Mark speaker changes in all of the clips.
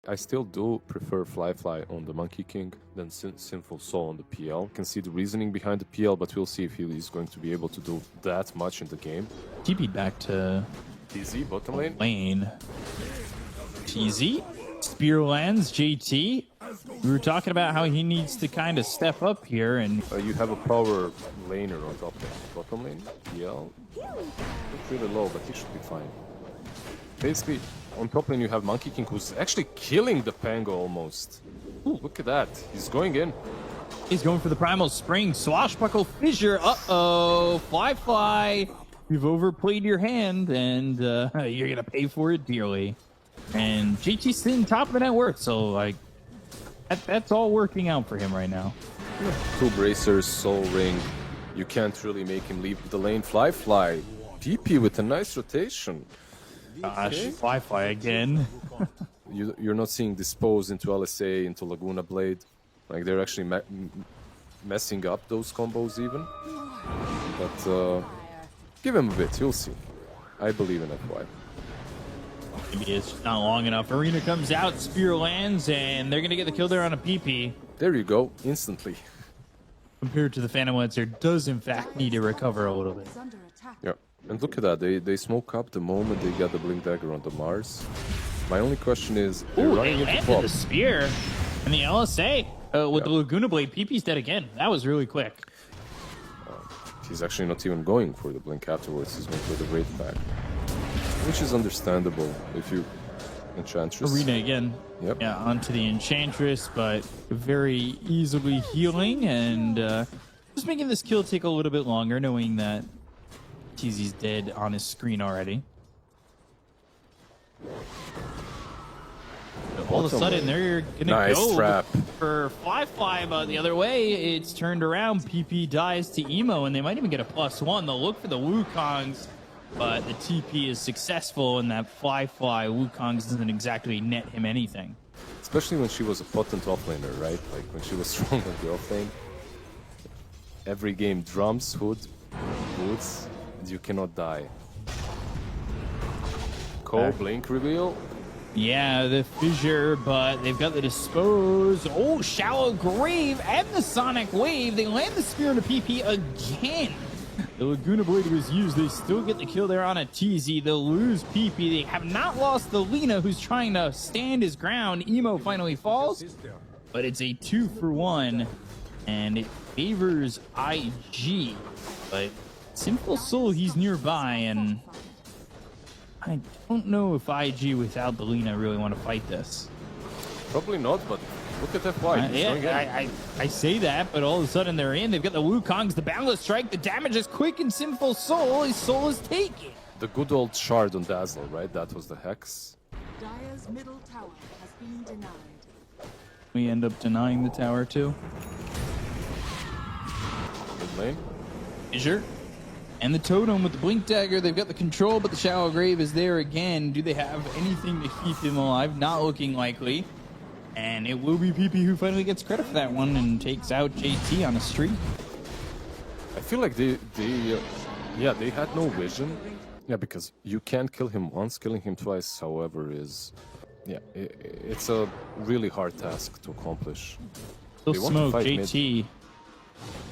Speaker 1: I still do prefer Fly on the Monkey King than Sinful Soul on the PL. Can see the reasoning behind the PL, but we'll see if he is going to be able to do that much in the game.
Speaker 2: TP'd back to
Speaker 1: TZ, bottom lane.
Speaker 2: TZ, Spear lands, JT. We were talking about how he needs to kind of step up here, and
Speaker 1: You have a power laner on top lane. Bottom lane, PL. It's really low, but he should be fine. Basically, on top lane you have Monkey King, who's actually killing the Pango almost. Ooh, look at that. He's going in.
Speaker 2: he's going for the Primal Spring. Swashbuckle Fissure. Uh-oh. Fly. You've overplayed your hand, and you're going to pay for it dearly. And JT's sitting top of the net worth, so, like, that's all working out for him right now.
Speaker 1: Two bracers, Soul Ring. You can't really make him leave the lane. Fly. PP with a nice rotation.
Speaker 2: Gosh, Fly again.
Speaker 1: You're not seeing Dispose into LSA, into Laguna Blade. Like, they're actually messing up those combos even. But give him a bit, you'll see. I believe in FY.
Speaker 2: Maybe it's not long enough. Arena comes out, Spear lands, and they're going to get the kill there on a PP.
Speaker 1: There you go, instantly.
Speaker 2: Compared to the Phantom Lancer, does in fact need to recover a little bit.
Speaker 1: Yeah, and look at that. They smoke up the moment they got the Blink Dagger on the Mars. My only question is, they're running into
Speaker 2: landed
Speaker 1: pop.
Speaker 2: the Spear. And the LSA with the Laguna Blade, PP's dead again. That was really quick.
Speaker 1: He's actually not even going for the Blink afterwards. He's going for the Wraith back. Which is understandable if you Enchantress.
Speaker 2: Arena again.
Speaker 1: Yep.
Speaker 2: Yeah, onto the Enchantress, but very easily healing and just making this kill take a little bit longer, knowing that TZ's dead on his screen already. All of a sudden, they're gonna go
Speaker 1: trap.
Speaker 2: for Fly, but the other way, it's turned around. PP dies to Emo, and they might even get a +1. They'll look for the Wukongs, but the TP is successful, and that Fly Wukongs doesn't exactly net him anything.
Speaker 1: Especially when she was a potent offlaner, right? Like when she was strong on the offlane. Every game, drums, hood, boots, and you cannot die. Blink reveal.
Speaker 2: Yeah, the Fissure, but they've got the Dispose. Oh, Shallow Grave and the Sonic Wave. They land the Spear into PP again. The Laguna Blade was used. They still get the kill there on a TZ. They'll lose PP. They have not lost the Lina, who's trying to stand his ground. Emo finally falls, but it's a 2-for-1, and it favors IG. But Simple Soul, he's nearby, and I don't know if IG without the Lina really want to fight this.
Speaker 1: Probably not, but look at FY.
Speaker 2: I say that, but all of a sudden they're in. They've got the Wukongs, the Boundless Strike. The damage is quick and Simple Soul. His soul is taken.
Speaker 1: The good old shard on Dazzle, right? That was the hex.
Speaker 3: Dire's middle tower has been denied.
Speaker 2: We end up denying the tower too.
Speaker 1: Mid lane.
Speaker 2: Fissure. And the Totem with the Blink Dagger. They've got the control, but the Shallow Grave is there again. Do they have anything to keep him alive? Not looking likely. And it will be PP who finally gets credit for that one and takes out JT on a streak.
Speaker 1: I feel like they had no vision. Yeah, because you can't kill him once, killing him twice, however, is... Yeah, it's a really hard task to accomplish.
Speaker 2: Still smoke, JT.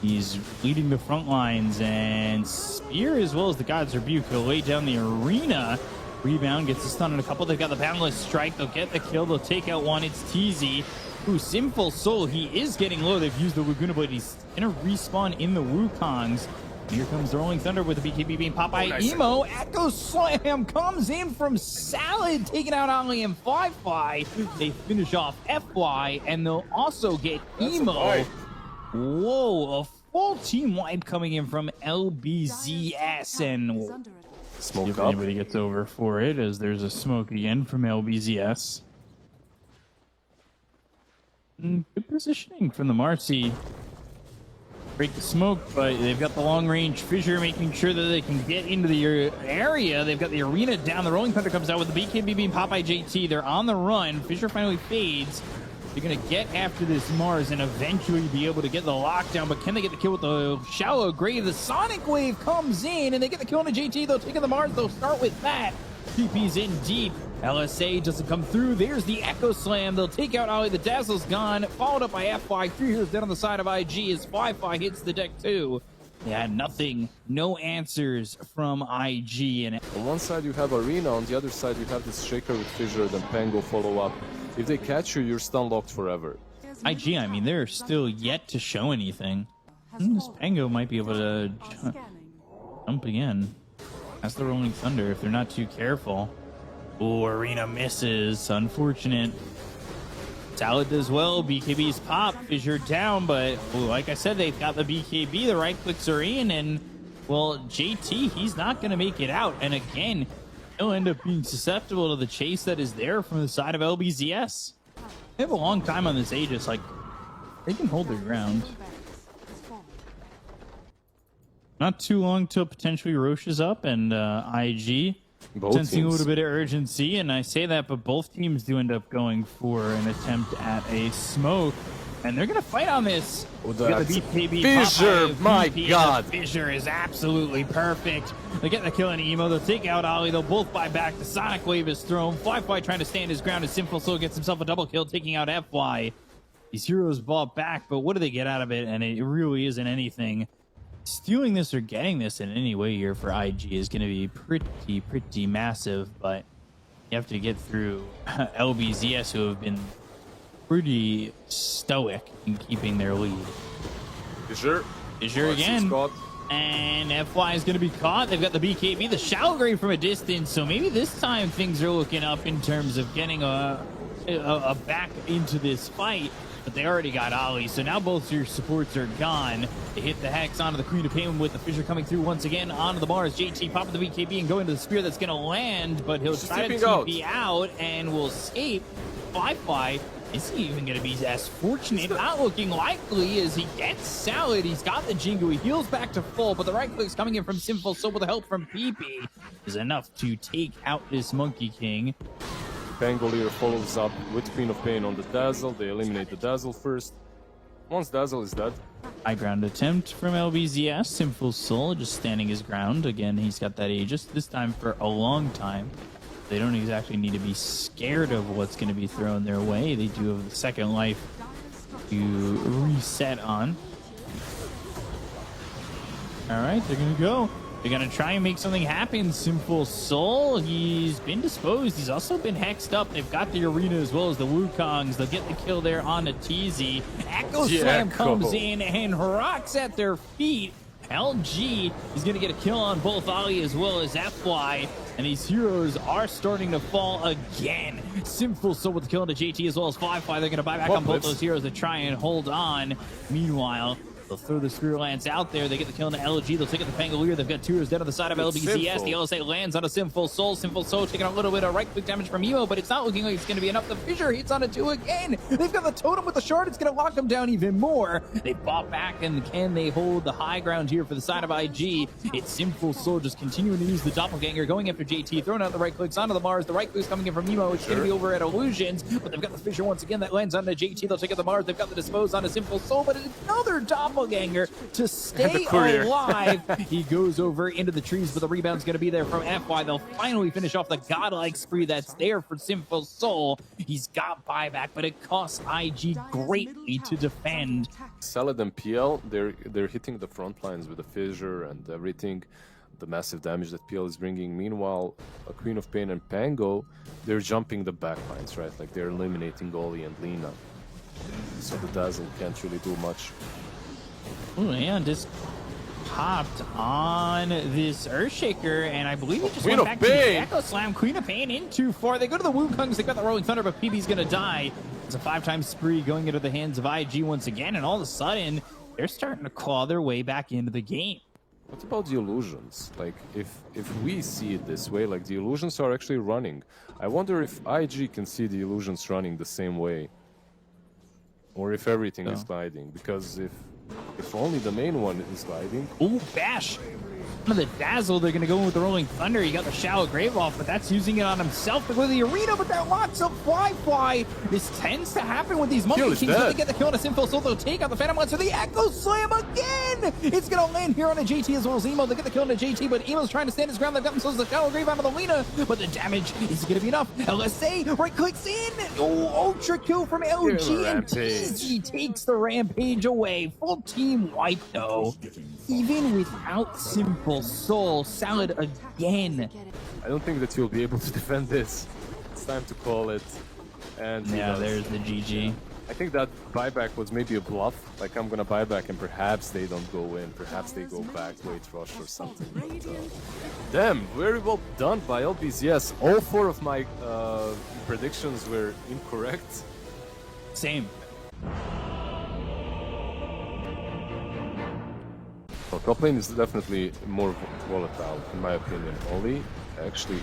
Speaker 2: He's leading the front lines, and Spear as well as the God's Rebuke will lay down the Arena. Rebound gets a stun on a couple. They've got the Boundless Strike. They'll get the kill. They'll take out one. It's TZ. Ooh, Simple Soul. He is getting low. They've used the Laguna Blade. He's going to respawn in the Wukongs. Here comes the Rolling Thunder with the BKB being Popeye. Nice. Emo. Echo Slam comes in from Salad, taking out Ollie and Fly. They finish off FY, and they'll also get Emo. Whoa, a full team wipe coming in from LBZS, and
Speaker 1: smoke
Speaker 2: if
Speaker 1: up.
Speaker 2: Anybody gets over for it, as there's a smoke again from LBZS. Good positioning from the Marcy. Break the smoke, but they've got the long range Fissure making sure that they can get into the area. They've got the Arena down. The Rolling Thunder comes out with the BKB being Popeye JT. They're on the run. Fissure finally fades. They're going to get after this Mars and eventually be able to get the lockdown, but can they get the kill with the Shallow Grave? The Sonic Wave comes in, and they get the kill on the JT. They'll take on the Mars. They'll start with that. TP's in deep. LSA doesn't come through. There's the Echo Slam. They'll take out Ollie. The Dazzle's gone. Followed up by FY. 3 heroes down on the side of IG as Fi hits the deck too. They had nothing, no answers from IG. And
Speaker 1: on one side you have Arena, on the other side you have this Shaker with Fissure, then Pango follow up. If they catch you, you're stun locked forever.
Speaker 2: IG, I mean, they're still yet to show anything. This Pango might be able to jump again. That's the Rolling Thunder if they're not too careful. Oh, Arena misses. Unfortunate. Salad does well. BKB's pop. Fissure down, but like I said, they've got the BKB. The right clicks are in, and well, JT, he's not going to make it out. And again, he'll end up being susceptible to the chase that is there from the side of LBZS. They have a long time on this Aegis. Like, they can hold their ground. Not too long till potentially Roche is up, and IG sensing a little bit of urgency. And I say that, but both teams do end up going for an attempt at a smoke, and they're gonna fight on this.
Speaker 1: Oh, the Fissure, my God!
Speaker 2: Fissure is absolutely perfect. They get the kill on Emo. They'll take out Ollie. They'll both buy back. The Sonic Wave is thrown. Fly trying to stand his ground as Simple Soul gets himself a double kill, taking out FY. These heroes bought back, but what do they get out of it? And it really isn't anything. Stealing this or getting this in any way here for IG is going to be pretty massive, but you have to get through LBZS, who have been pretty stoic in keeping their lead.
Speaker 1: Fissure
Speaker 2: again. And FY is going to be caught. They've got the BKB, the Shallow Grave from a distance, so maybe this time things are looking up in terms of getting a back into this fight. But they already got Ollie, so now both your supports are gone. They hit the Hex onto the Queen of Pain with the Fissure coming through once again onto the bars. JT popping the BKB and going to the Spear that's going to land, but he'll try to TP out and will escape. Fi is he even going to be as fortunate? Not looking likely as he gets Salad. He's got the Jingu. He heals back to full, but the right clicks coming in from Simple Soul with the help from PP is enough to take out this Monkey King.
Speaker 1: Pangolier follows up with Queen of Pain on the Dazzle. They eliminate the Dazzle first. Once Dazzle is dead.
Speaker 2: High ground attempt from LBZS. Simple Soul just standing his ground. Again, he's got that Aegis, this time for a long time. They don't exactly need to be scared of what's going to be thrown their way. They do have the second life to reset on. All right, they're going to go. They're going to try and make something happen. Simple Soul, he's been disposed. He's also been hexed up. They've got the Arena as well as the Wukongs. They'll get the kill there on a TZ. Echo Slam comes in and rocks at their feet. LG is going to get a kill on both Ollie as well as FY. And these heroes are starting to fall again. Simple Soul with the kill into JT as well as Fi. They're going to buy back on both those heroes to try and hold on. Meanwhile, they'll throw the Spear Lance out there. They get the kill into LG. They'll take out the Pangolier. They've got 2 heroes dead on the side of LBZS. The LSA lands on a Simple Soul. Simple Soul taking a little bit of right-click damage from Emo, but it's not looking like it's going to be enough. The Fissure hits on a 2 again. They've got the Totem with the Shard. It's going to lock them down even more. They bought back, and can they hold the high ground here for the side of IG? It's Simple Soul just continuing to use the Doppelganger, going after JT, throwing out the right clicks onto the Mars. The right clicks coming in from Emo. It's going to be over at Illusions, but they've got the Fissure once again. That lands onto JT. They'll take out the Mars. They've got the Dispose onto Simple Soul, but another Doppelganger to stay alive. He goes over into the trees, but the rebound's going to be there from FY. They'll finally finish off the godlike spree that's there for Simple Soul. He's got buyback, but it costs IG greatly to defend.
Speaker 1: Salad and PL, they're hitting the front lines with the Fissure and everything, the massive damage that PL is bringing. Meanwhile, a Queen of Pain and Pango, they're jumping the back lines, right? Like they're eliminating Goli and Lina. So the Dazzle can't really do much.
Speaker 2: Oh, and just popped on this Earthshaker, and I believe he just went back to the Echo Slam. Queen of Pain in too far. They go to the Wukongs. They got the Rolling Thunder, but PB's going to die. It's a 5-time spree going into the hands of IG once again, and all of a sudden, they're starting to claw their way back into the game.
Speaker 1: What about the illusions? Like, if we see it this way, like the illusions are actually running. I wonder if IG can see the illusions running the same way, or if everything is gliding. Because if only the main one is gliding.
Speaker 2: Ooh, bash Of the dazzle, they're going to go in with the rolling thunder. He got the shallow grave off, but that's using it on himself to go to the arena. But that locks up Fly. This tends to happen with these Monkey Kings. When they get the kill on a Sinful Soul, they'll take out the Phantom Lancer. The Echo Slam again. It's going to land here on a JT as well as Emo. They get the kill on a JT, but Emo's trying to stand his ground. They've got themselves the shallow grave out of the arena, but the damage is going to be enough. LSA right clicks in. Oh, ultra kill from LG, and TZ takes the Rampage away. Full team wipe though. Even without Simple Soul, Salad again.
Speaker 1: I don't think that you'll be able to defend this. It's time to call it. And
Speaker 2: yeah, there's the GG.
Speaker 1: I think that buyback was maybe a bluff. Like, I'm gonna buy back and perhaps they don't go in. Perhaps they go back, wait rush or something. But, damn, very well done by LBZS. All 4 of my predictions were incorrect.
Speaker 2: Same.
Speaker 1: Well, top lane is definitely more volatile, in my opinion. Oli actually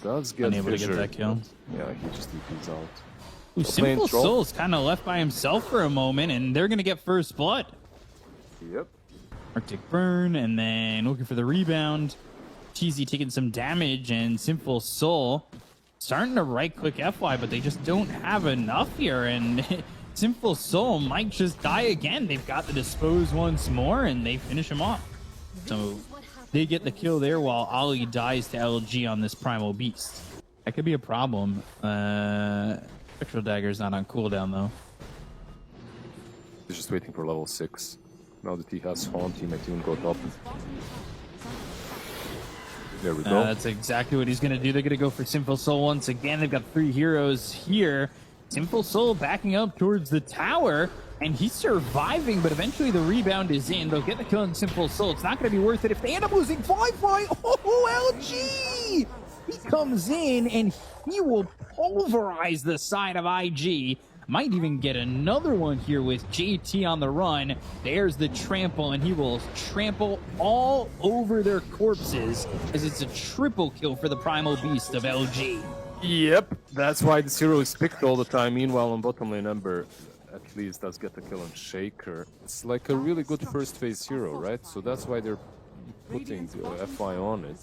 Speaker 1: does get
Speaker 2: unable to get that kill.
Speaker 1: Yeah, he just DPs out.
Speaker 2: Ooh, Simple Soul's kind of left by himself for a moment, and they're going to get first blood.
Speaker 1: Yep.
Speaker 2: Arctic Burn, and then looking for the rebound. TZ taking some damage, and Simple Soul starting to right-click FY, but they just don't have enough here, and Simple Soul might just die again. They've got the dispose once more, and they finish him off. So they get the kill there while Ali dies to LG on this Primal Beast. That could be a problem. Spectral Dagger's not on cooldown, though.
Speaker 1: He's just waiting for level 6. Now that he has Haunt, he might even go top. There we go.
Speaker 2: That's exactly what he's going to do. They're going to go for Simple Soul once again. They've got 3 heroes here. Simple Soul backing up towards the tower, and he's surviving, but eventually the rebound is in. They'll get the kill on Simple Soul. It's not going to be worth it if they end up losing Fly. Oh, LG! He comes in, and he will pulverize the side of IG. Might even get another one here with JT on the run. There's the trample, and he will trample all over their corpses as it's a triple kill for the Primal Beast of LG.
Speaker 1: Yep, that's why this hero is picked all the time. Meanwhile, on bottom lane, Ember at least does get the kill on Shaker. It's like a really good first phase hero, right? So that's why they're putting FI on it.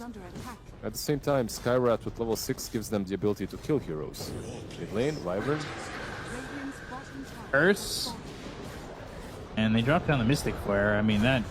Speaker 1: At the same time, Skyrat with level 6 gives them the ability to kill heroes. Mid lane, Wyvern.
Speaker 2: Curse. And they drop down the Mystic Flare. I mean, that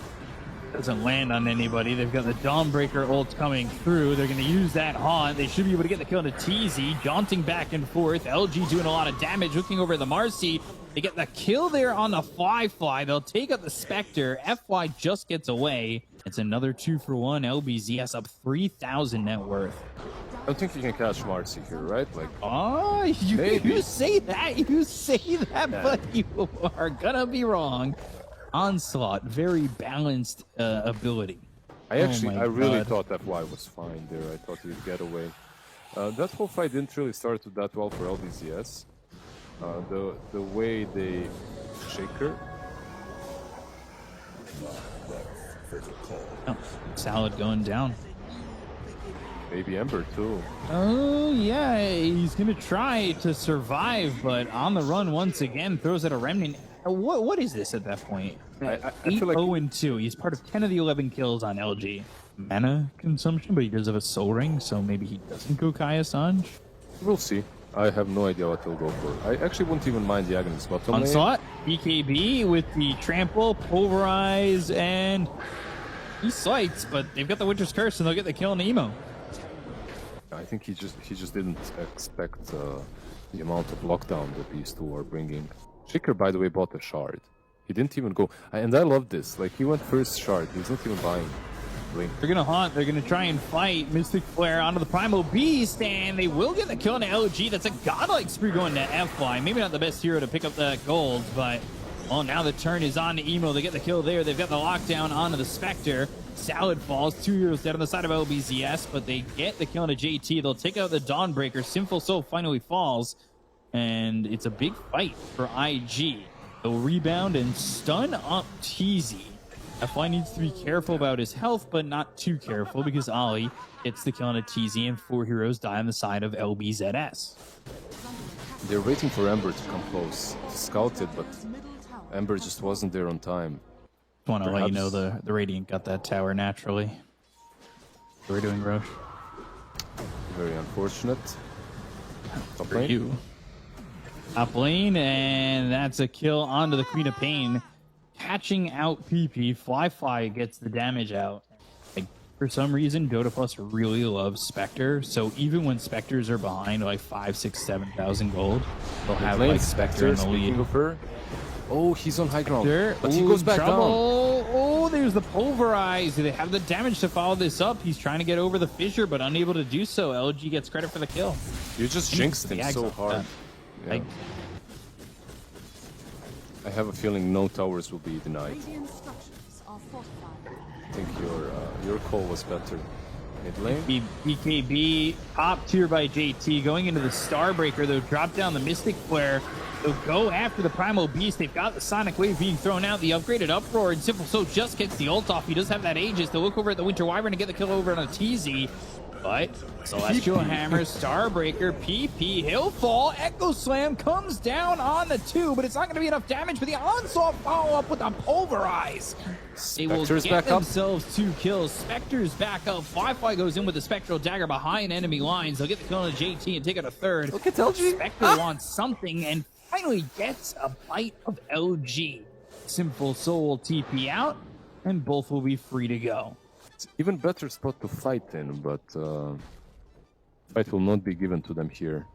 Speaker 2: doesn't land on anybody. They've got the Dawnbreaker ult coming through. They're going to use that haunt. They should be able to get the kill to TZ. Jaunting back and forth. LG doing a lot of damage. Looking over the Marcy. They get the kill there on the Fly. They'll take out the Spectre. FY just gets away. It's another 2-for-1. LBZS up 3,000 net worth.
Speaker 1: I don't think you can catch Marcy here, right? Like,
Speaker 2: oh, you say that, but you are gonna be wrong. Onslaught, very balanced ability.
Speaker 1: I really thought FY was fine there. I thought he'd get away. That whole fight didn't really start that well for LBZS. The way they Shaker.
Speaker 2: Oh, Salad going down.
Speaker 1: Maybe Ember too.
Speaker 2: Oh yeah, he's gonna try to survive, but on the run once again, throws out a remnant. What is this at that point?
Speaker 1: I
Speaker 2: 8-0-2. He's part of 10 of the 11 kills on LG. Mana consumption, but he does have a soul ring, so maybe he doesn't go Kai Assange.
Speaker 1: We'll see. I have no idea what he'll go for. I actually wouldn't even mind the Agnes bottom lane.
Speaker 2: Onslaught, BKB with the trample, pulverize, and he slights, but they've got the Winter's Curse, and they'll get the kill on Emo.
Speaker 1: I think he just didn't expect the amount of lockdown that these two are bringing. Shaker, by the way, bought a shard. He didn't even go, and I love this. Like, he went first shard. He's not even buying Blink.
Speaker 2: They're gonna haunt. They're gonna try and fight Mystic Flare onto the Primal Beast, and they will get the kill on LG. That's a godlike spree going to FY. Maybe not the best hero to pick up that gold, but well, now the turn is on to Emo. They get the kill there. They've got the lockdown onto the Spectre. Salad falls. 2 heroes dead on the side of LBZS, but they get the kill on a JT. They'll take out the Dawnbreaker. Sinful Soul finally falls, and it's a big fight for IG. They'll rebound and stun up TZ. FY needs to be careful about his health, but not too careful because Ali gets the kill on a TZ, and 4 heroes die on the side of LBZS.
Speaker 1: They're waiting for Ember to come close to scout it, but Ember just wasn't there on time.
Speaker 2: Want to let you know
Speaker 1: Perhaps-
Speaker 2: the Radiant got that tower naturally. We're doing Roche.
Speaker 1: Very unfortunate. Top
Speaker 2: For
Speaker 1: lane.
Speaker 2: you. Top lane, and that's a kill onto the Queen of Pain. Catching out PP. Fly gets the damage out. Like, for some reason, Dota Plus really loves Spectre. So even when Spectres are behind like 5, 6, 7,000 gold, they'll have
Speaker 1: Lane
Speaker 2: like Spectre in the
Speaker 1: speaking
Speaker 2: lead.
Speaker 1: of her. Oh, he's on high ground.
Speaker 2: There.
Speaker 1: But he
Speaker 2: Ooh,
Speaker 1: goes back
Speaker 2: trouble. Oh, there's the pulverize. Do they have the damage to follow this up? He's trying to get over the fissure, but unable to do so. LG gets credit for the kill.
Speaker 1: down. You just jinxed him
Speaker 2: The
Speaker 1: so
Speaker 2: Axe
Speaker 1: hard.
Speaker 2: done.
Speaker 1: Yeah.
Speaker 2: Like,
Speaker 1: I have a feeling no towers will be denied.
Speaker 3: Radiant structures are fortified.
Speaker 1: I think your call was better. Mid lane.
Speaker 2: BKB top tier by JT going into the Starbreaker. They'll drop down the Mystic Flare. They'll go after the Primal Beast. They've got the Sonic Wave being thrown out. The upgraded Uproar, and Simple Soul just gets the ult off. He does have that Aegis. They'll look over at the Winter Wyvern to get the kill over on a TZ. But Celestial Hammer, Starbreaker, PP, he'll fall. Echo Slam comes down on the 2, but it's not going to be enough damage for the Onslaught follow-up with the Pulverize. They will
Speaker 1: Spectre's
Speaker 2: get
Speaker 1: back up.
Speaker 2: themselves 2 kills. Spectre's back up. Fly goes in with the Spectral Dagger behind enemy lines. They'll get the kill on JT and take out a 3rd.
Speaker 1: Look at LG.
Speaker 2: Spectre wants something and finally gets a bite of LG. Simple Soul will TP out, and both will be free to go.
Speaker 1: It's even better spot to fight in, but fight will not be given to them here.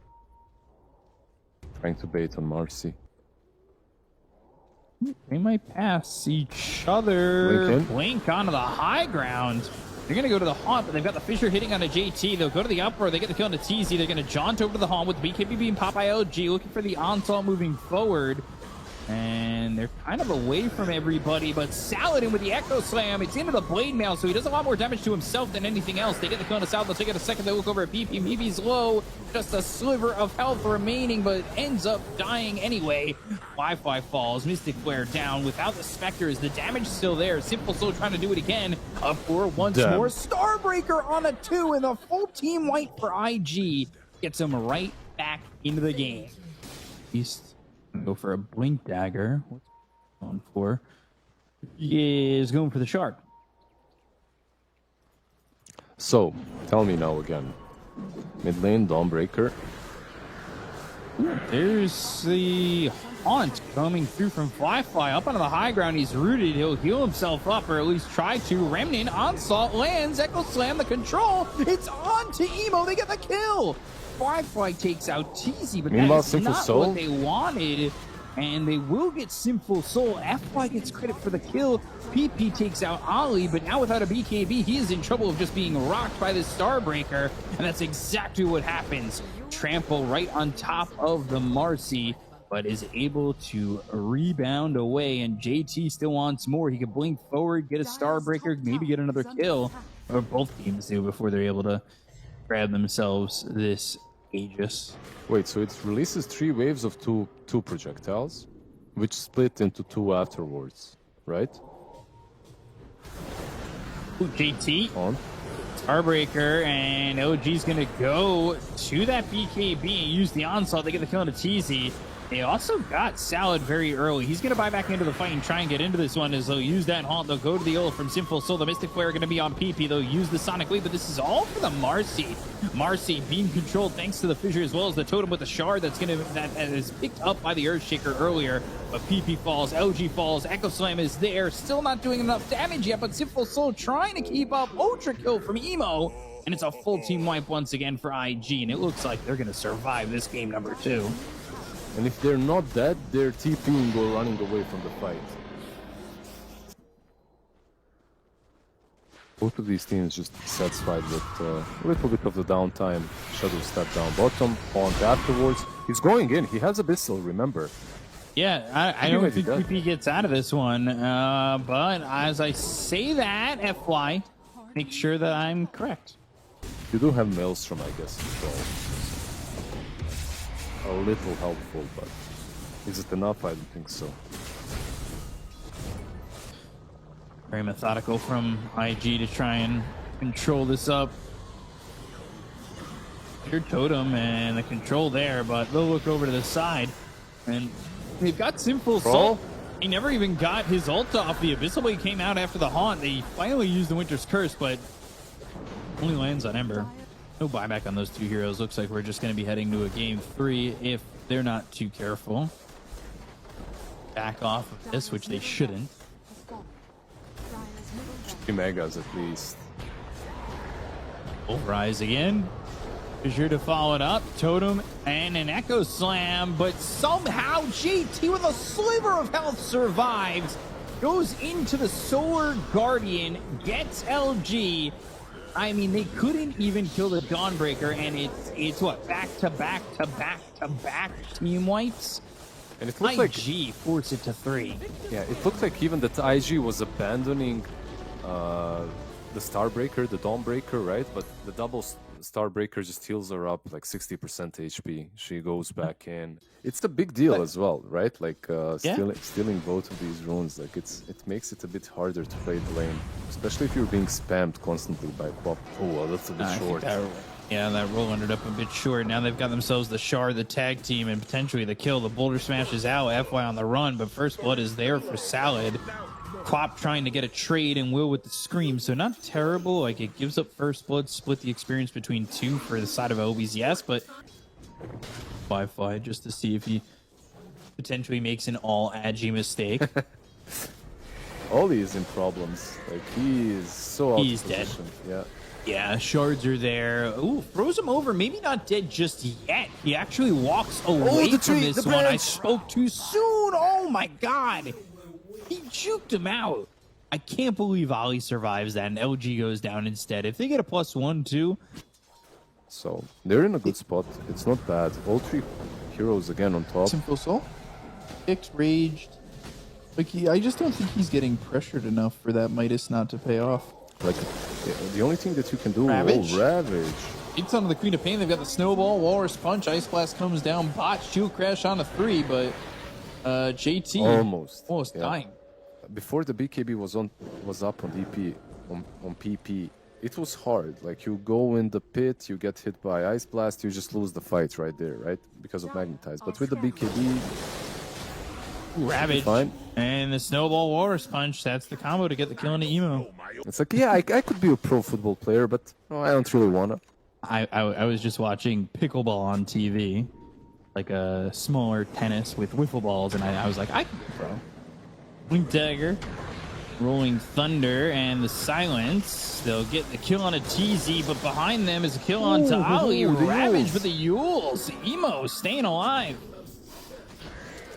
Speaker 1: Trying to bait on Marcy.
Speaker 2: They might pass each other.
Speaker 1: Blink in.
Speaker 2: Blink onto the high ground. They're going to go to the Haunt, but they've got the Fissure hitting on a JT. They'll go to the Uproar. They get the kill on the TZ. They're going to jaunt over to the Haunt with BKB being popped by LG, looking for the Onslaught moving forward. And they're kind of away from everybody, but Saladin with the Echo Slam. It's into the Blade Mail, so he does a lot more damage to himself than anything else. They get the kill on the South. They'll take it a second. They look over at PP. PP's low. Just a sliver of health remaining, but ends up dying anyway. Wi-Fi falls. Mystic Flare down without the Spectres. The damage is still there. Simple Soul trying to do it again. Up for once
Speaker 1: Damn.
Speaker 2: more. Starbreaker on a 2, and the full team white for IG gets him right back into the game. East. Go for a Blink Dagger. What's he going for? He is going for the Sharp.
Speaker 1: So, tell me now again. Mid lane, Dawnbreaker.
Speaker 2: There's the Haunt coming through from Fly up onto the high ground. He's rooted. He'll heal himself up, or at least try to. Remnant, Onslaught lands. Echo Slam, the control. It's on to Emo. They get the kill. Fly takes out TZ, but
Speaker 1: Meanwhile,
Speaker 2: that's
Speaker 1: Sinful
Speaker 2: not
Speaker 1: Soul?
Speaker 2: what they wanted. And they will get Sinful Soul. FY gets credit for the kill. PP takes out Ollie, but now without a BKB, he is in trouble of just being rocked by this Starbreaker. And that's exactly what happens. Trample right on top of the Marcy, but is able to rebound away. And JT still wants more. He can blink forward, get a Starbreaker, maybe get another kill. Or both teams do before they're able to grab themselves this Aegis.
Speaker 1: Wait, so it releases 3 waves of two projectiles, which split into 2 afterwards, right?
Speaker 2: Ooh, JT,
Speaker 1: On.
Speaker 2: Starbreaker, and OG's gonna go to that BKB and use the Onslaught. They get the kill on a TZ. They also got Salad very early. He's gonna buy back into the fight and try and get into this one as they'll use that Haunt. They'll go to the ult from Sinful Soul. The Mystic Flare are gonna be on PP. They'll use the Sonic Wave, but this is all for the Marcy. Marcy being controlled thanks to the Fissure as well as the Totem with the Shard that is picked up by the Earthshaker earlier. But PP falls, LG falls, Echo Slam is there. Still not doing enough damage yet, but Sinful Soul trying to keep up. Ultra kill from Emo. And it's a full team wipe once again for IG, and it looks like they're gonna survive this game number 2.
Speaker 1: And if they're not dead, they're TPing or running away from the fight. Both of these teams just satisfied with a little bit of the downtime. Shadow step down bottom, Haunt afterwards. He's going in. He has Abyssal, remember.
Speaker 2: Yeah, I don't think PP gets out of this one. But as I say that, FY, make sure that I'm correct.
Speaker 1: You do have Maelstrom, I guess, as well. A little helpful, but is it enough? I don't think so.
Speaker 2: Very methodical from IG to try and control this up. Your Totem and the control there, but they'll look over to the side. And they've got Simple Soul. He never even got his ult off. The Abyssal Blade came out after the Haunt. They finally used the Winter's Curse, but only lands on Ember. No buyback on those two heroes. Looks like we're just going to be heading to a game 3 if they're not too careful. Back off of this, which they shouldn't.
Speaker 1: Three megas at least.
Speaker 2: Rise again. Be sure to follow it up. Totem and an Echo Slam, but somehow JT with a sliver of health survives. Goes into the Solar Guardian, gets LG. I mean, they couldn't even kill the Dawnbreaker, and it's what, back to back to back to back team wipes.
Speaker 1: And it looks like
Speaker 2: IG forced it to 3.
Speaker 1: yeah, it looked like even that IG was abandoning the Starbreaker, the Dawnbreaker, right? But the double Starbreaker just heals her up like 60% HP. She goes back in. It's a big deal as well, right? Like stealing both of these runes, like it makes it a bit harder to play the lane, especially if you're being spammed constantly by pop. Oh, well, that's a bit short.
Speaker 2: That roll ended up a bit short. Now they've got themselves the Shard, the tag team, and potentially the kill. The Boulder Smash is out, FY on the run, but First Blood is there for Salad. Quap trying to get a trade and Will with the Scream, so not terrible. Like, it gives up First Blood, split the experience between 2 for the side of LBZS, but Wi-Fi just to see if he potentially makes an all-agi mistake.
Speaker 1: Ollie is in problems. Like, he is so out of
Speaker 2: He's
Speaker 1: position.
Speaker 2: dead. Yeah, shards are there. Ooh, throws him over. Maybe not dead just yet. He actually walks away from this one. I spoke too soon. Oh, my God. He juked him out. I can't believe Ollie survives that, and LG goes down instead. If they get a +1, too.
Speaker 1: So, they're in a good spot. It's not bad. All 3 heroes again on top.
Speaker 4: Simple Soul. Kicked, raged. Like, I just don't think he's getting pressured enough for that Midas not to pay off.
Speaker 1: Like, the only thing that you can do...
Speaker 4: Ravage?
Speaker 1: Oh, Ravage.
Speaker 4: It's onto the Queen of Pain. They've got the Snowball, Walrus Punch, Ice Blast comes down, Bot, Shield Crash on a 3, but JT
Speaker 1: Almost
Speaker 4: dying.
Speaker 1: Before the BKB was up on DP, on PP, it was hard. Like, you go in the pit, you get hit by Ice Blast, you just lose the fight right there, right? Because of Magnetize. But with the BKB...
Speaker 2: Ravage.
Speaker 1: Fine.
Speaker 2: And the Snowball Walrus Punch. That's the combo to get the kill on the emo.
Speaker 1: It's like, yeah, I could be a pro football player, but I don't really wanna.
Speaker 2: I was just watching pickleball on TV, like a smaller tennis with wiffle balls, and I was like, I can be pro. Blink Dagger, Rolling Thunder, and the Silence. They'll get the kill on a TZ, but behind them is a kill on to Ali. Ravage with the Yules. Emo staying alive.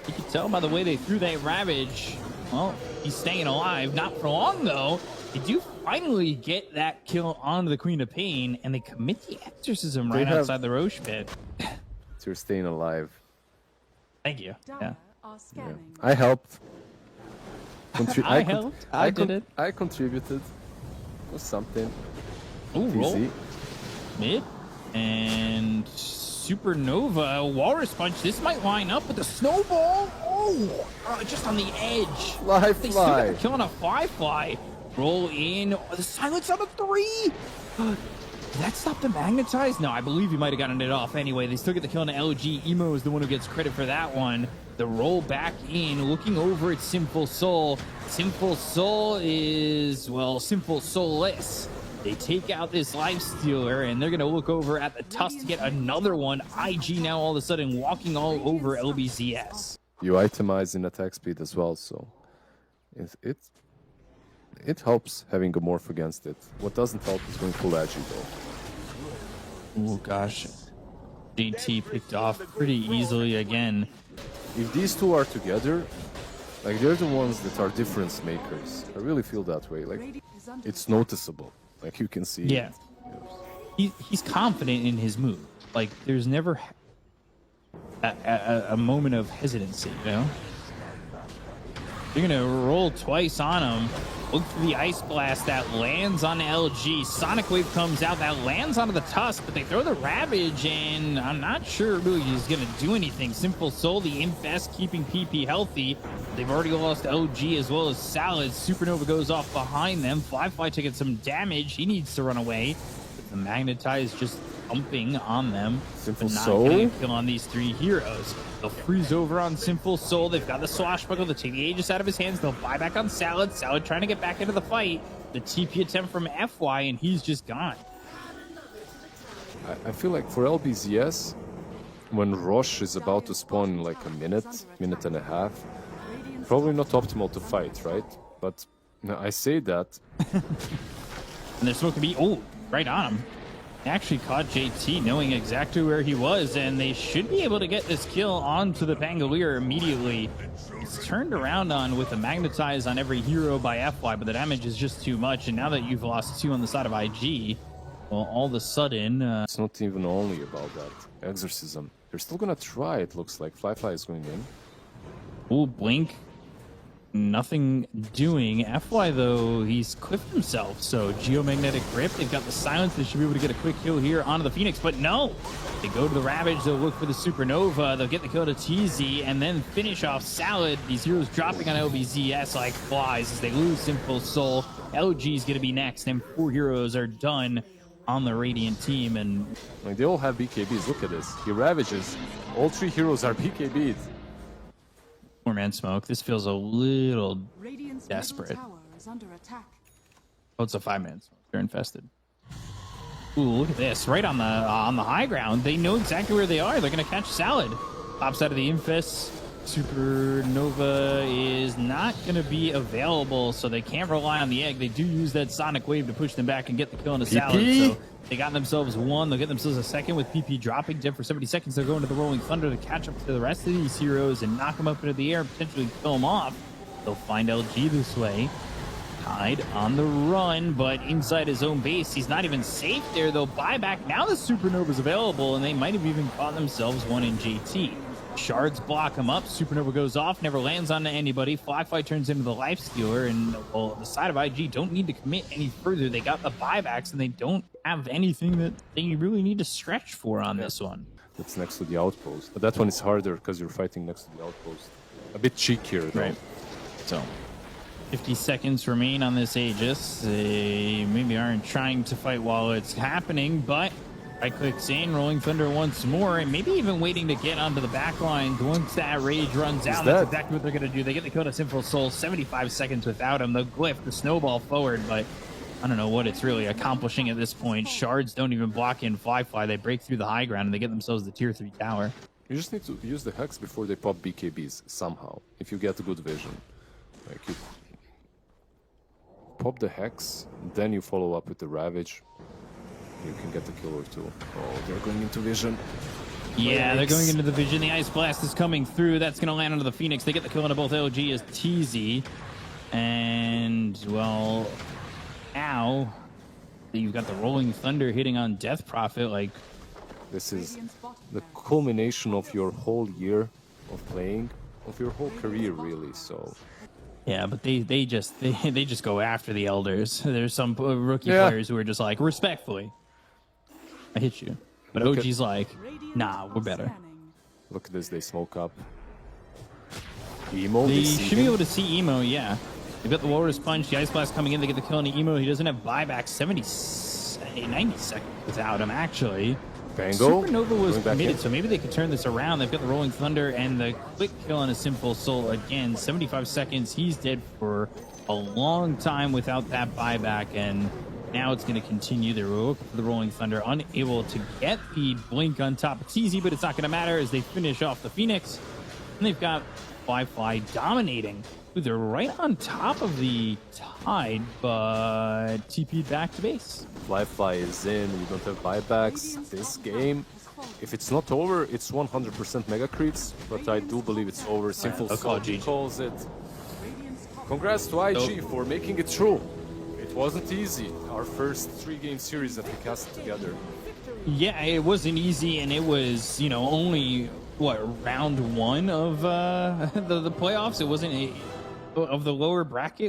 Speaker 2: You can tell by the way they threw that Ravage. Well, he's staying alive. Not for long, though. They do finally get that kill onto the Queen of Pain, and they commit the Exorcism right outside the Roche pit.
Speaker 1: So you're staying alive.
Speaker 2: Thank you. Yeah.
Speaker 1: I helped.
Speaker 2: I helped. I did it.
Speaker 1: I contributed. It was something.
Speaker 2: Ooh, roll.
Speaker 1: Easy.
Speaker 2: Mid. And Supernova. Walrus Punch. This might line up with the Snowball. Oh, just on the edge.
Speaker 1: Fly.
Speaker 2: They still got the kill on a Fly. Roll in. Oh, the Silence on a 3. Did that stop the Magnetize? No, I believe he might have gotten it off anyway. They still get the kill on the LG. Emo is the one who gets credit for that one. The roll back in, looking over at Sinful Soul. Sinful Soul is, well, Sinful Soulless. They take out this Lifestealer, and they're going to look over at the Tusk to get another one. IG now all of a sudden walking all over LBZS.
Speaker 1: You itemize in attack speed as well, so it helps having a morph against it. What doesn't help is going full agi though.
Speaker 2: Oh gosh, JT picked off pretty easily again.
Speaker 1: If these two are together, like, they're the ones that are difference makers. I really feel that way. Like, it's noticeable. Like, you can see.
Speaker 2: Yeah. He's confident in his move. Like, there's never a moment of hesitancy, you know? They're going to roll twice on him. Look for the Ice Blast that lands on the LG. Sonic Wave comes out. That lands onto the Tusk, but they throw the Ravage, and I'm not sure really he's going to do anything. Simple Soul, the Infest, keeping PP healthy. They've already lost LG as well as Salad. Supernova goes off behind them. Fly to get some damage. He needs to run away. But the Magnetize just pumping on them,
Speaker 1: Sinful
Speaker 2: but not
Speaker 1: Soul?
Speaker 2: getting a kill on these three heroes. They'll freeze over on Sinful Soul. They've got the Swashbuckle. They take the Aegis out of his hands. They'll buy back on Salad. Salad trying to get back into the fight. The TP attempt from FY, and he's just gone.
Speaker 1: I feel like for LBZS, when Rosh is about to spawn in like a minute and a half, probably not optimal to fight, right? But I say that.
Speaker 2: And they're supposed to be, right on him. They actually caught JT knowing exactly where he was, and they should be able to get this kill onto the Pangolier immediately. It's turned around on with a magnetize on every hero by FY, but the damage is just too much. And now that you've lost 2 on the side of IG, well, all of a sudden...
Speaker 1: It's not even only about that. Exorcism. They're still gonna try, it looks like. Fly is going in.
Speaker 2: Blink. Nothing doing. FY, though, he's clipped himself. So, Geomagnetic Grip. They've got the silence. They should be able to get a quick kill here onto the Phoenix. But no! They go to the Ravage. They'll look for the Supernova. They'll get the kill to TZ and then finish off Salad. These heroes dropping on LBZS like flies as they lose Sinful Soul. LG is going to be next, and 4 heroes are done on the Radiant team. And
Speaker 1: like, they all have BKBs. Look at this. He ravages. All 3 heroes are BKBs.
Speaker 2: 4-man smoke. This feels a little
Speaker 3: Radiant's
Speaker 2: desperate.
Speaker 3: middle tower is under attack.
Speaker 2: Oh, it's a 5-man smoke. They're infested. Ooh, look at this. Right on the high ground. They know exactly where they are. They're going to catch Salad. Pops out of the Infest. Supernova is not going to be available, so they can't rely on the egg. They do use that Sonic Wave to push them back and get the kill on the Salad. So they got themselves 1. They'll get themselves a 2nd with PP dropping. Dead for 70 seconds. They're going to the Rolling Thunder to catch up to the rest of these heroes and knock them up into the air and potentially kill them off. They'll find LG this way. Tide on the run, but inside his own base. He's not even safe there. They'll buy back. Now the Supernova's available, and they might have even caught themselves 1 in JT. Shards block him up. Supernova goes off, never lands on anybody. Fly turns into the Life Stealer, and well, the side of IG don't need to commit any further. They got the buybacks, and they don't have anything that they really need to stretch for on this one.
Speaker 1: That's next to the outpost. But that one is harder because you're fighting next to the outpost. A bit cheekier, though.
Speaker 2: Right. So, 50 seconds remain on this Aegis. They maybe aren't trying to fight while it's happening, but right-click Zane, Rolling Thunder once more, and maybe even waiting to get onto the back line. Once that rage runs out, that's exactly what they're going to do. They get the kill to Sinful Soul, 75 seconds without him. The glyph, the snowball forward, but I don't know what it's really accomplishing at this point. Shards don't even block in Fly. They break through the high ground, and they get themselves the Tier 3 tower.
Speaker 1: You just need to use the Hex before they pop BKBs, somehow, if you get a good vision. Like, you pop the Hex, then you follow up with the Ravage. You can get the kill or 2. Oh, they're going into vision.
Speaker 2: Yeah, they're going into the vision. The Ice Blast is coming through. That's going to land onto the Phoenix. They get the kill onto both LG as TZ. And, well, now you've got the Rolling Thunder hitting on Death Prophet. Like,
Speaker 1: this is the culmination of your whole year of playing, of your whole career, really, so...
Speaker 2: Yeah, but they just go after the Elders. There's some rookie players who are just like, respectfully, I hit you. But OG's like, nah, we're better.
Speaker 1: Look at this, they smoke up. Emo,
Speaker 2: they should be able to see Emo, yeah. They've got the Walrus Punch, the Ice Blast coming in, they get the kill on Emo. He doesn't have buyback, 90 seconds without him, actually.
Speaker 1: Bango.
Speaker 2: Supernova was committed, so maybe they could turn this around. They've got the Rolling Thunder and the quick kill on a Sinful Soul again. 75 seconds. He's dead for a long time without that buyback, and now it's going to continue. They're looking for the Rolling Thunder, unable to get the blink on top. It's easy, but it's not going to matter as they finish off the Phoenix. And they've got Fly dominating. Ooh, they're right on top of the Tide, but TP'd back to base. Fly
Speaker 1: is in. We don't have buybacks. This game, if it's not over, it's 100% mega creeps, but I do believe it's over. Sinful Soul calls it. Congrats to IG for making it true. It wasn't easy. Our first 3-game series that we cast together.
Speaker 2: Yeah, it wasn't easy, and it was, you know, only, what, round 1 of the playoffs? It wasn't of the lower bracket.